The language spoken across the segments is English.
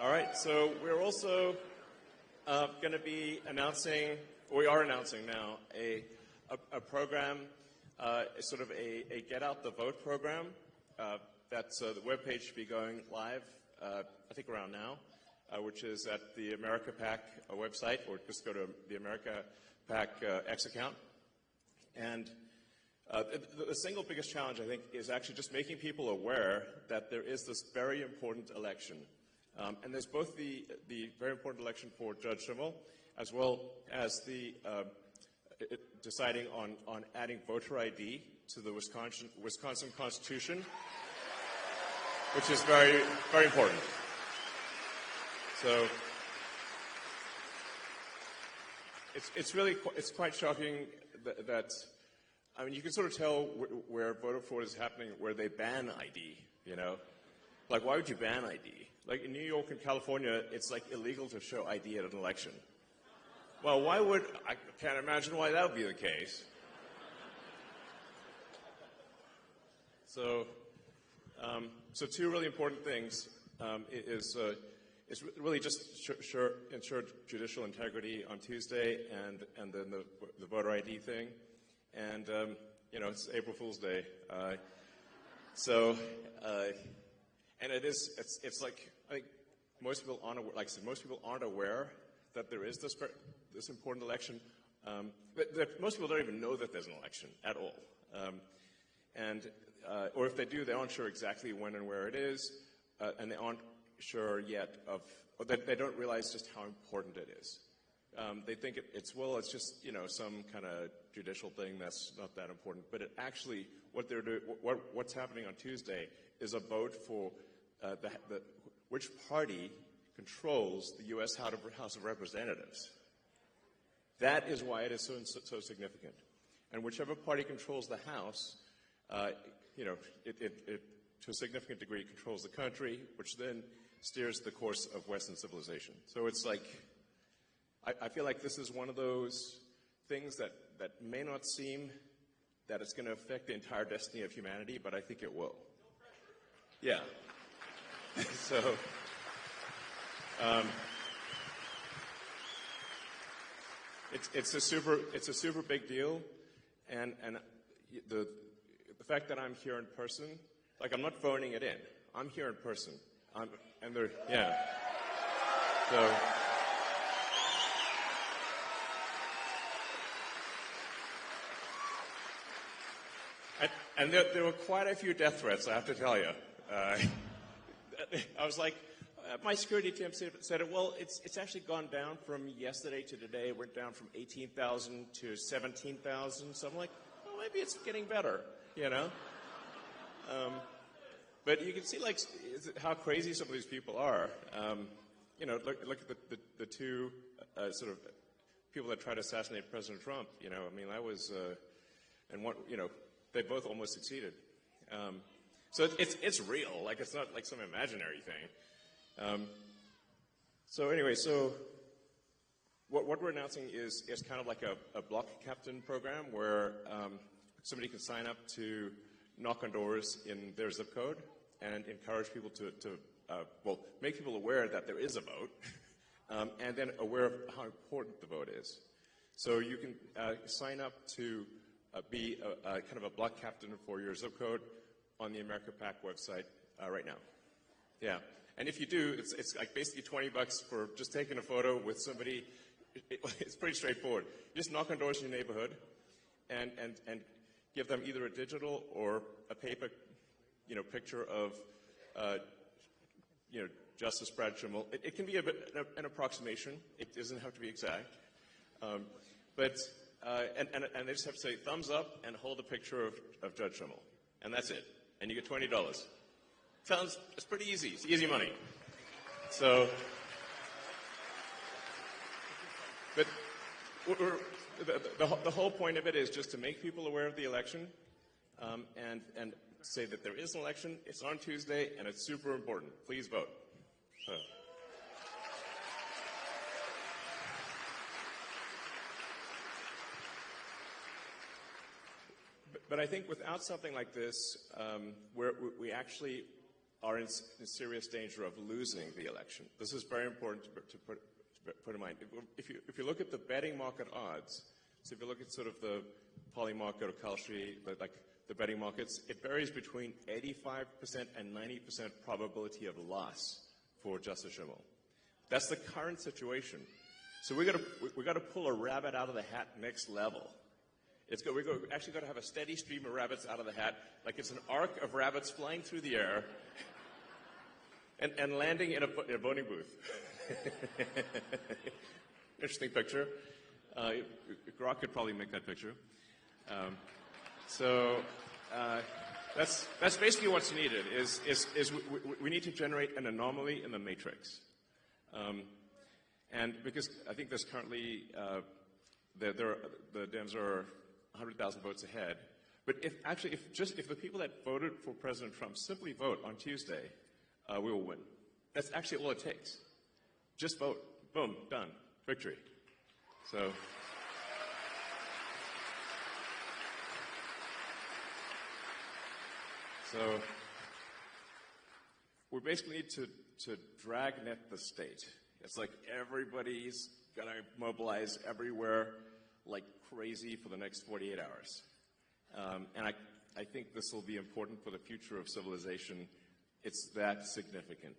All right, so we're also going to be announcing, we are announcing now, a program, sort of a Get Out the Vote program. That's the webpage should be going live, I think around now, which is at the America PAC website, or just go to the America PAC X account. And the single biggest challenge, I think, is actually just making people aware that there is this very important election. And there's both the very important election for Judge Schimmel, as well as the deciding on adding voter ID to the Wisconsin Constitution, which is very, very important. So it's quite shocking that I mean, you can sort of tell where voter fraud is happening, where they ban ID, you know? Like, why would you ban ID? Like, in New York and California, it's, like, illegal to show ID at an election. Well, I can't imagine why that would be the case. So two really important things is really just ensure judicial integrity on Tuesday, and then the voter ID thing. And, you know, it's April Fool's Day. And it's like, I think most people aren't aware, like I said, most people aren't aware that there is this important election. Most people don't even know that there's an election at all. Or if they do, they aren't sure exactly when and where it is, and they aren't sure yet or they don't realize just how important it is. They think it's just, you know, some kind of judicial thing that's not that important. But it actually, what's happening on Tuesday is a vote for which party controls the U.S. House of Representatives. That is why it is so significant. And whichever party controls the House, you know, it to a significant degree controls the country, which then steers the course of Western civilization. So it's like, I feel like this is one of those things that may not seem that it's going to affect the entire destiny of humanity, but I think it will. Yeah. So, it's a super big deal, and the fact that I'm here in person, like I'm not phoning it in. I'm here in person. Yeah. So. And there were quite a few death threats, I have to tell you. I was like, my security team said, well, it's actually gone down from yesterday to today. It went down from 18,000 to 17,000. So I'm like, well, maybe it's getting better, you know? But you can see, like, how crazy some of these people are. You know, look at the two sort of people that tried to assassinate President Trump. You know, I mean, that was, and one, you know, they both almost succeeded. So it's real. Like, it's not like some imaginary thing. So anyway, so what we're announcing is kind of like a block captain program where somebody can sign up to knock on doors in their zip code and encourage people to make people aware that there is a vote, and then aware of how important the vote is. So you can sign up to be kind of a block captain for your zip code on the America PAC website right now. Yeah, and if you do, it's like basically $20 for just taking a photo with somebody. It's pretty straightforward. You just knock on doors in your neighborhood, and give them either a digital or a paper, you know, picture of, you know, Justice Brad Schimmel. It can be a bit an approximation. It doesn't have to be exact, but. And they just have to say thumbs up and hold a picture of Judge Schimmel, and that's it. And you get $20. It's pretty easy. It's easy money. So, but the whole point of it is just to make people aware of the election, and say that there is an election. It's on Tuesday, and it's super important. Please vote. So. But I think without something like this, where we actually are in serious danger of losing the election. This is very important to put in mind. If you look at the betting market odds, so if you look at sort of the Poly market or Kalshi, like the betting markets, it varies between 85% and 90% probability of loss for Justice Schimmel. That's the current situation. So we got to pull a rabbit out of the hat next level. Actually got to have a steady stream of rabbits out of the hat, like it's an arc of rabbits flying through the air and landing in a voting booth. Interesting picture. Grok could probably make that picture. That's basically what's needed. We need to generate an anomaly in the matrix, and because I think there's currently the Dems are 100,000 votes ahead. But if the people that voted for President Trump simply vote on Tuesday, we will win. That's actually all it takes. Just vote. Boom. Done. Victory. So we basically need to dragnet the state. It's like everybody's going to mobilize everywhere like crazy for the next 48 hours. And I think this will be important for the future of civilization. It's that significant.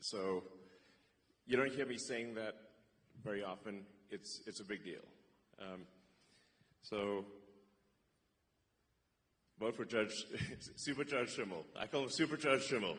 So you don't hear me saying that very often. It's a big deal. So vote for Super Judge Schimmel. I call him Super Judge Schimmel.